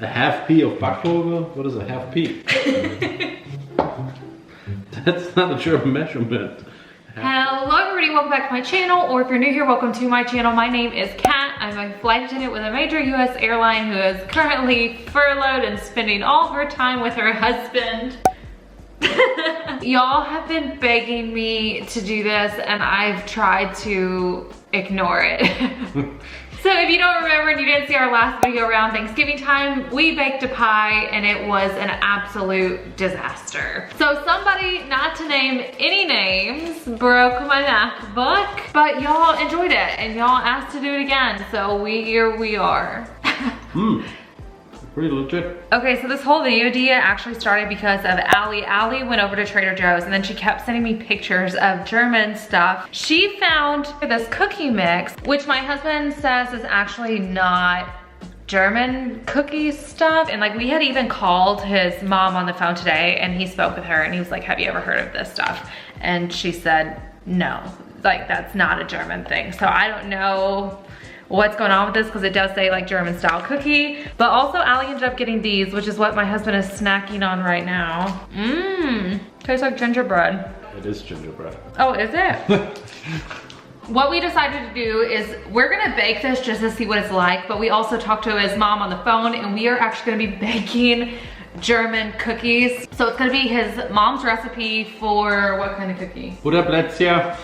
A half P of Pkwy? What is a half P? That's not a German measurement. Hello everybody, welcome back to my channel, or if you're new here, welcome to my channel. My name is Kat. I'm a flight attendant with a major US airline who is currently furloughed and spending all of her time with her husband. Y'all have been begging me to do this and I've tried to ignore it. So if you don't remember and you didn't see our last video around Thanksgiving time, we baked a pie and it was an absolute disaster. So somebody, not to name any names, broke my MacBook, but y'all enjoyed it and y'all asked to do it again. So here we are. Pretty legit. Okay, so this whole video idea actually started because of Allie. Allie went over to Trader Joe's and then she kept sending me pictures of German stuff. She found this cookie mix, which my husband says is actually not German cookie stuff. And like we had even called his mom on the phone today and he spoke with her and he was like, have you ever heard of this stuff? And she said, no, like that's not a German thing. So I don't know what's going on with this because it does say like German style cookie. But also Allie ended up getting these, which is what my husband is snacking on right now. Tastes like gingerbread. It is gingerbread. Oh, is it? What we decided to do is we're gonna bake this just to see what it's like, but we also talked to his mom on the phone and we are actually gonna be baking German cookies. So it's gonna be his mom's recipe for what kind of cookie? Butterblättchen.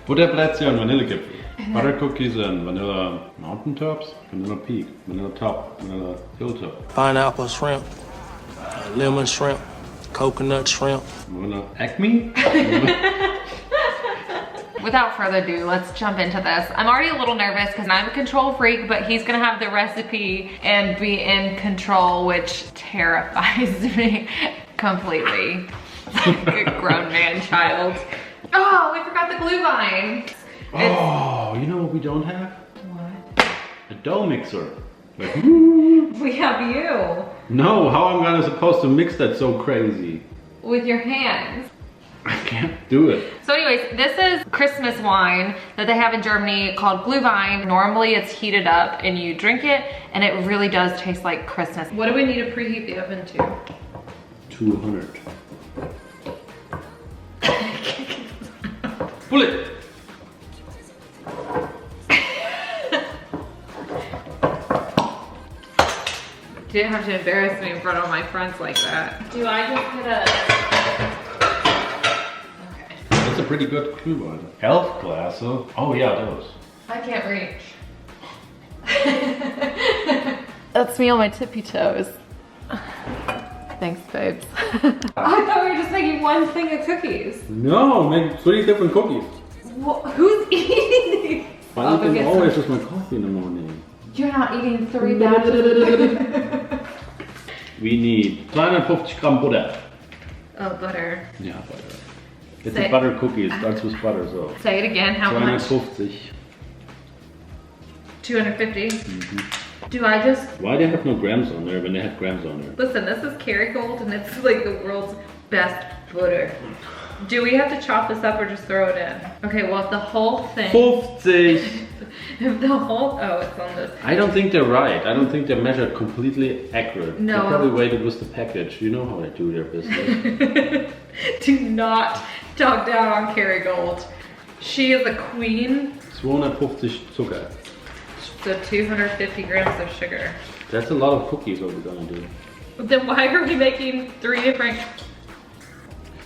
Butterblättchen and Vanillekipferl. Butter cookies and vanilla mountaintops, vanilla peak, vanilla top, vanilla hilltop. Pineapple shrimp, lemon shrimp, coconut shrimp. Vanilla acme? Without further ado, let's jump into this. I'm already a little nervous because I'm a control freak, but he's gonna have the recipe and be in control, which terrifies me completely. Like a grown man child. Oh, we forgot the glue vine. Oh, you know what we don't have? What? A dough mixer. Like, We have you. no, how am I supposed to mix that so crazy? With your hands. I can't do it. So anyways, this is Christmas wine that they have in Germany called Glühwein. Normally it's heated up and you drink it and it really does taste like Christmas. What do we need to preheat the oven to? 200. Bullet! You didn't have to embarrass me in front of my friends like that. Do I just get a... Okay. That's a pretty good Glühwein. Health glass, oh. Oh yeah, those. I can't reach. That's me on my tippy toes. Thanks, babes. I thought we were just making one thing of cookies. No, make 3 different cookies. Well, who's eating these? My thing always is my coffee in the morning. You're not eating 3 batches. We need 250 gram butter. Oh, butter. Yeah, butter. It's Say- a butter cookie, it starts with butter, so. Say it again, how much? 250. 250. Do I just... Why do they have no grams on there when they have grams on there? Listen, this is Kerrygold and it's like the world's best butter. Do we have to chop this up or just throw it in? Okay, well if the whole thing... 50! If the whole... Oh, it's on this. I don't think they're right. I don't think they're measured completely accurate. No. They probably weighted with the package. You know how they do their business. Do not talk down on Kerrygold. She is a queen. 250 Zucker. So 250 grams of sugar. That's a lot of cookies what we're gonna do. Then why are we making 3 different...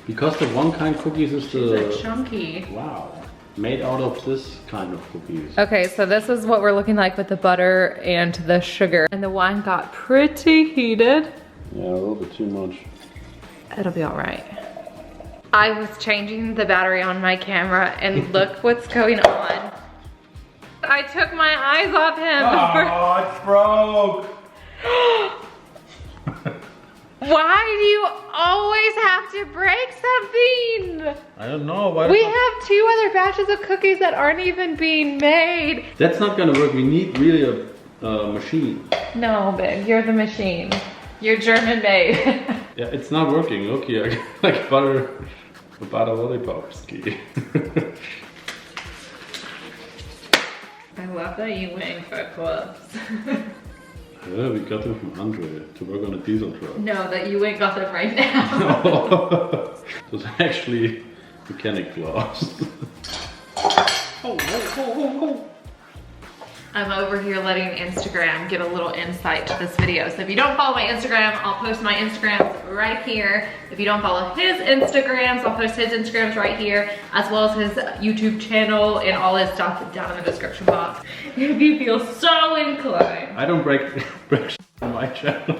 Because the one kind cookies is It's chunky. Wow. Made out of this kind of cookies. Okay, so this is what we're looking like with the butter and the sugar. And the wine got pretty heated. Yeah, a little bit too much. It'll be all right. I was changing the battery on my camera and look what's going on. I took my eyes off him. Oh, it's broke! Why do you always have to break something? I don't know. Why We have 2 other batches of cookies that aren't even being made. That's not gonna work. We need really a machine. No, babe, you're the machine. You're German made. Yeah, it's not working. Look here, I got like butter lollipop ski. love that you went for gloves. Yeah, we got them from Andre to work on a diesel truck. No, that you ain't got them right now. No. Those are actually mechanic gloves. I'm over here letting Instagram get a little insight to this video. So if you don't follow my Instagram, I'll post my Instagrams right here. If you don't follow his Instagrams, I'll post his Instagrams right here, as well as his YouTube channel and all his stuff down in the description box. If you feel so inclined. I don't break on my channel.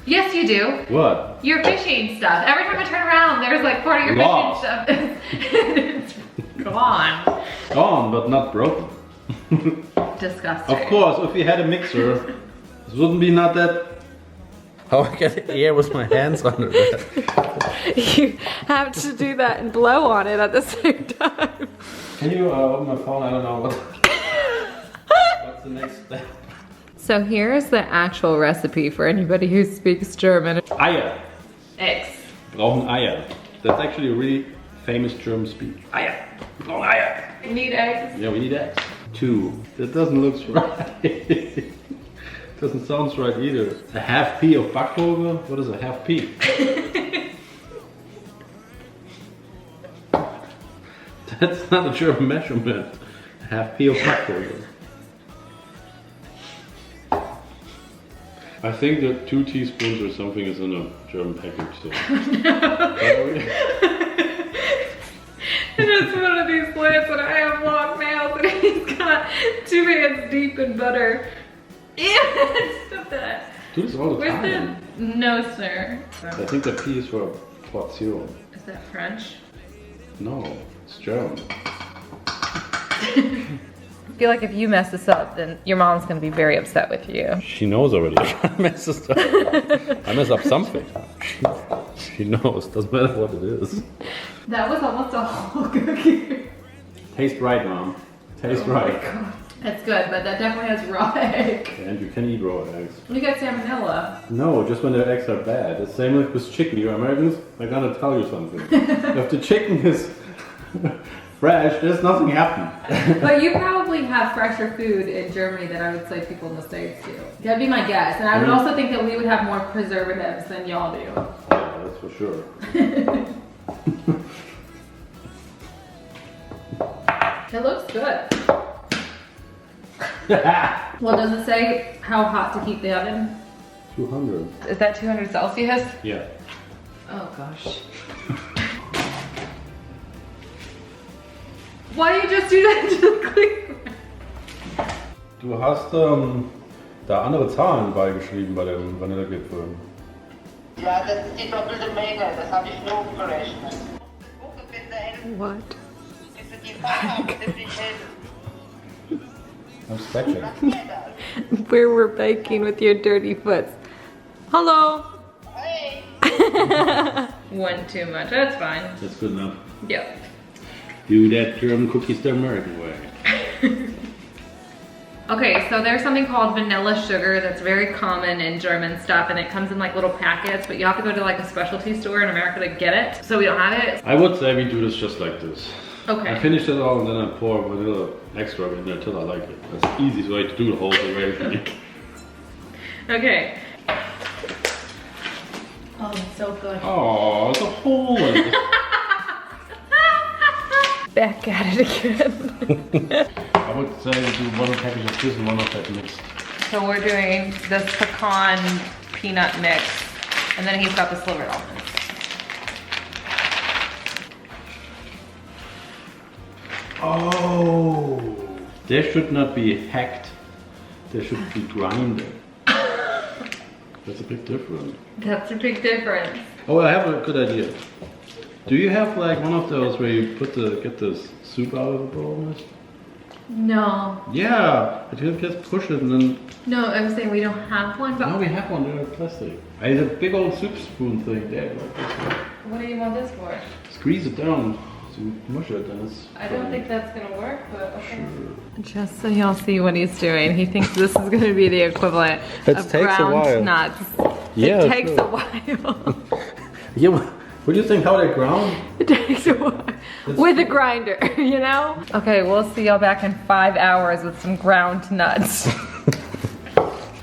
Yes, you do. What? Your fishing stuff. Every time I turn around, there's like part of your Lost. fishing stuff. It's gone. Gone, but not broken. Disgusting. Of course, if we had a mixer, this wouldn't be not that. How I get air with my hands under that. You have to do that and blow on it at the same time. Can you open my phone? I don't know what. What's the next step? So here's the actual recipe for anybody who speaks German. Eier. Eggs. Brauchen Eier. That's actually a really famous German speech. Eier. Wir brauchen Eier. You need eggs? Yeah, we need eggs. 2. That doesn't look right. Doesn't sound right either. A half P of Backpulver? What is a half P? That's not a German measurement. A half P of Backpulver. I think that 2 teaspoons or something is in a German package. So. And it's one of these plants that I have long nails and he's got 2 hands deep in butter. Ew, stop that. Do this all the Where's time. the... No, sir. I think the P is for portion. Is that French? No, it's German. I feel like if you mess this up, then your mom's gonna be very upset with you. She knows already. I mess this up. I mess up something. She knows. Doesn't matter what it is. That was almost a whole cookie. Tastes right, Mom. Tastes right. That's good, but that definitely has raw egg. And you can eat raw eggs. You got salmonella. No, just when their eggs are bad. The same like with chicken. You Americans, I gotta tell you something. If the chicken is fresh, there's nothing happening. But you probably have fresher food in Germany than I would say people in the States do. That'd be my guess. And I would also think that we would have more preservatives than y'all do. Yeah, that's for sure. It looks good. Well, does it say how hot to keep the oven? 200. Is that 200 Celsius? Yeah. Oh gosh. Why do you just do that to the cleaner? Du hast da andere Zahlen beigeschrieben bei dem Vanillekipferl. Ja, das ist die doppelte Menge, das habe ich nur umgerechnet. What? Das ist die Farbe, das ist die Hälfte. I'm stretching. Where we're baking with your dirty foot. Hello. Hey! One too much, that's fine. That's good enough. Yep. Do that German cookies the American way. Okay, so there's something called vanilla sugar that's very common in German stuff, and it comes in like little packets, but you have to go to like a specialty store in America to get it. So we don't have it. I would say we do this just like this. Okay. I finish it all and then I pour vanilla extract in there till I like it. That's the easiest way to do the whole thing. Okay. Oh, it's so good. Oh, it's a hole in it. Back at it again. I would say we do one package of this and one of that mixed. So we're doing this pecan peanut mix, and then he's got the slivered almonds. Oh, they should not be hacked. They should be grinded. That's a big difference. That's a big difference. Oh, I have a good idea. Do you have like one of those where you get the soup out of the bowl? No. Yeah, but you just push it and then. No, I'm saying we don't have one, but No, we have one. They're plastic. I had a big old soup spoon thing there. Like this one. what do you want this for? Squeeze it down to mush it, and it's. I don't think that's gonna work, but okay. Sure. Just so y'all see what he's doing, he thinks this is gonna be the equivalent It of takes a ground while. nuts. Yeah, it takes sure. a while. Yeah, what do you think? How they ground? It takes a while. with a grinder, you know? Okay, we'll see y'all back in 5 hours with some ground nuts.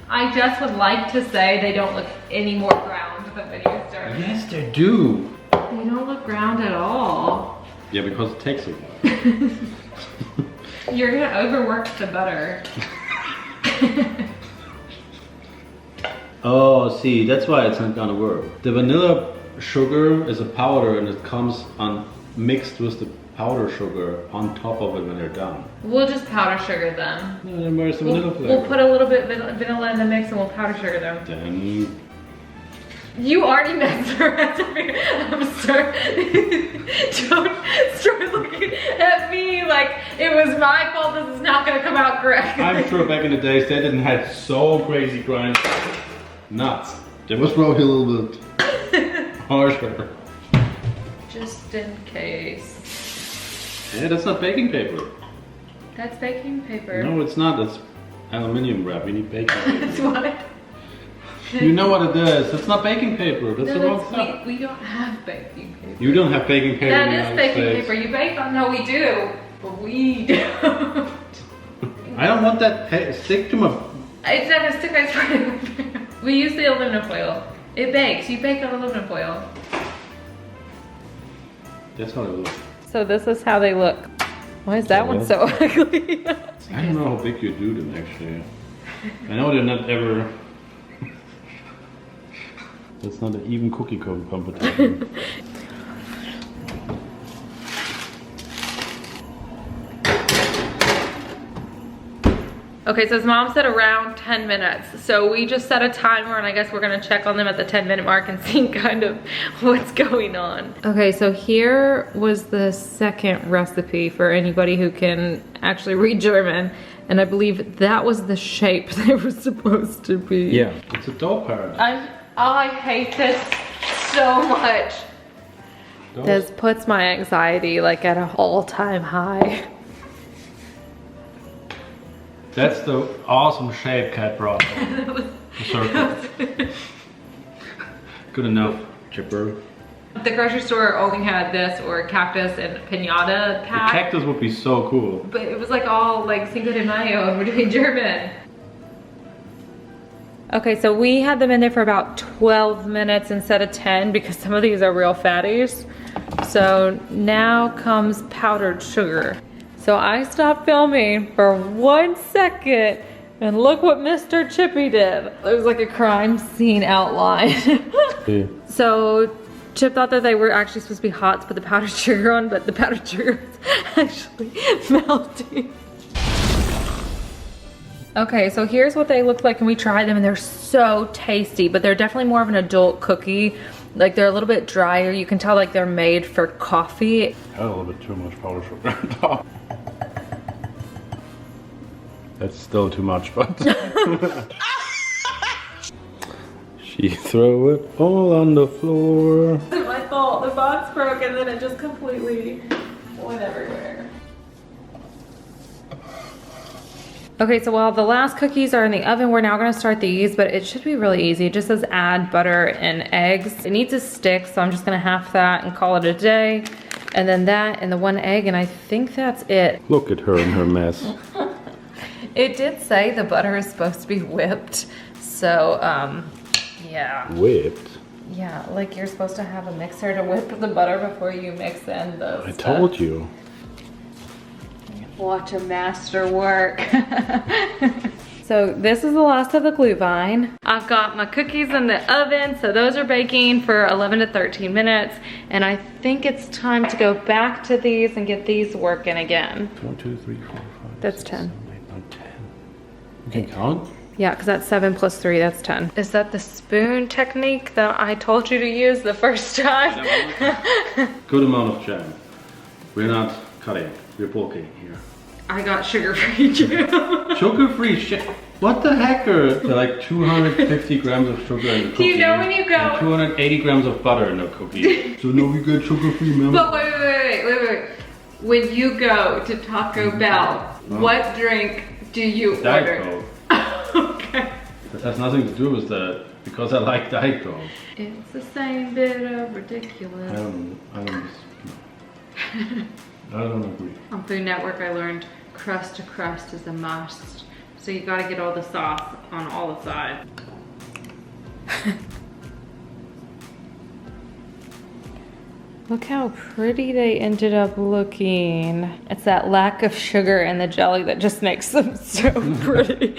I just would like to say they don't look any more ground than when you start. Yes, they do. They don't look ground at all. Yeah, because it takes a while. You're gonna overwork the butter. Oh, see, that's why it's not gonna work. The vanilla sugar is a powder and it comes on mixed with the powder sugar on top of it when they're done. We'll just powder sugar them. No, then where's the vanilla flavor? We'll put a little bit vanilla in the mix and we'll powder sugar them. Then You already messed the recipe. I'm sorry. Don't start looking at me like it was my fault. This is not gonna come out correctly. I'm sure back in the days they didn't have so crazy grind nuts. They was probably a little bit harsher. Just in case. Yeah, that's not baking paper. That's baking paper. No, it's not. It's aluminium wrap. We need baking paper. That's what. You know what it is. It's not baking paper. That's the wrong stuff. We don't have baking paper. You don't have baking paper. That in the is United baking States. paper. You bake on. No, we do. But we don't. I don't want that stick to my. It's not gonna stick. I swear. We use the aluminum foil. It bakes. You bake on aluminum foil. That's how they look. So this is how they look. Why is that one so ugly? I don't know how big you do them actually. I know they're not ever. That's not an even cookie competition. Okay, so his mom said around 10 minutes. So we just set a timer and I guess we're gonna check on them at the 10-minute mark and see kind of what's going on. Okay, so here was the second recipe for anybody who can actually read German. And I believe that was the shape they were supposed to be. Yeah, it's a dough pattern. I hate this so much. Doughs. This puts my anxiety like at an all-time high. That's the awesome shape Kat brought. A circle. Good enough, Chipper. The grocery store only had this or cactus and pinata The pack. cactus would be so cool. But it was like all like Cinco de Mayo and we're doing German. Okay, so we had them in there for about 12 minutes instead of 10 because some of these are real fatties. So now comes powdered sugar. So I stopped filming for 1 second and look what Mr. Chippy did. It was like a crime scene outline. Yeah. So Chip thought that they were actually supposed to be hot to put the powdered sugar on, but the powdered sugar is actually melting. Okay, so here's what they look like and we tried them and they're so tasty, but they're definitely more of an adult cookie. Like they're a little bit drier. You can tell like they're made for coffee. Had a little bit too much powder sugar on top. That's still too much, but she threw it all on the floor. My fault, the box broke and then it just completely went everywhere. Okay, so while the last cookies are in the oven, we're now gonna start these, but it should be really easy. It just says add butter and eggs. It needs a stick, so I'm just gonna half that and call it a day. And then that and the 1 egg, and I think that's it. Look at her and her mess. It did say the butter is supposed to be whipped, so yeah. Whipped? Yeah, like you're supposed to have a mixer to whip the butter before you mix in the I stuff. told you. Watch a master work. So this is the last of the Glühwein. I've got my cookies in the oven, so those are baking for 11 to 13 minutes. And I think it's time to go back to these and get these working again. 1, 2, 3, 4, 5. That's 6, 10. 7, 8, 9, 10. You can count? Yeah, because that's 7 plus 3, that's 10. Is that the spoon technique that I told you to use the first time? Good amount of jam. We're not cutting, we're bulking here. I got sugar-free jam. Sugar-free shit. What the heck are there like 250 grams of sugar in the cookie? Do you know when you go... And 280 grams of butter in the cookie. So now we get sugar-free milk. But wait. When you go to Taco Bell, what drink do you order? Diet Coke. Okay. That has nothing to do with that, because I like Diet Coke. It's the same bit of ridiculous. I don't I don't agree. On Food Network, I learned crust to crust is a must. So you gotta get all the sauce on all the sides. Look how pretty they ended up looking. It's that lack of sugar in the jelly that just makes them so pretty.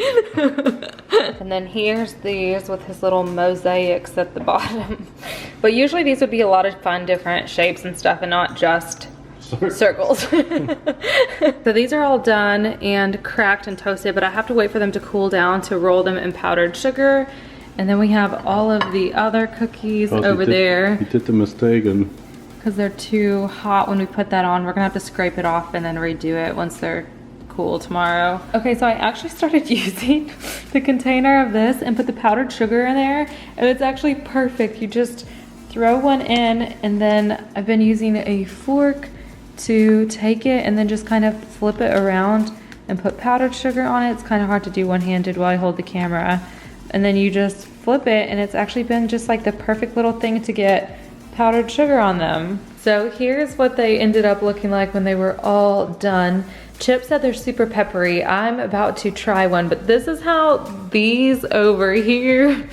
And then here's these with his little mosaics at the bottom. But usually these would be a lot of fun, different shapes and stuff and not just circles. So these are all done and cracked and toasted, but I have to wait for them to cool down to roll them in powdered sugar. And then we have all of the other cookies over there. You did the mistake and because they're too hot when we put that on. We're gonna have to scrape it off and then redo it once they're cool tomorrow. Okay, so I actually started using the container of this and put the powdered sugar in there, and it's actually perfect. You just throw one in, and then I've been using a fork to take it and then just kind of flip it around and put powdered sugar on it. It's kind of hard to do one-handed while I hold the camera. And then you just flip it, and it's actually been just like the perfect little thing to get powdered sugar on them. So here's what they ended up looking like when they were all done. Chip said they're super peppery. I'm about to try one, but this is how these over here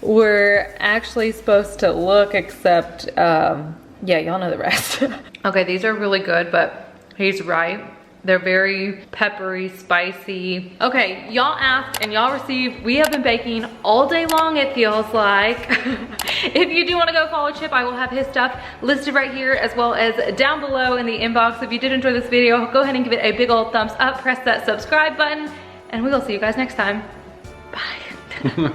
were actually supposed to look, except, yeah, y'all know the rest. Okay, these are really good, but he's right. They're very peppery, spicy. Okay, y'all asked and y'all received. We have been baking all day long, it feels like. If you do want to go follow Chip, I will have his stuff listed right here as well as down below in the inbox. If you did enjoy this video, go ahead and give it a big old thumbs up, press that subscribe button, and we will see you guys next time. Bye.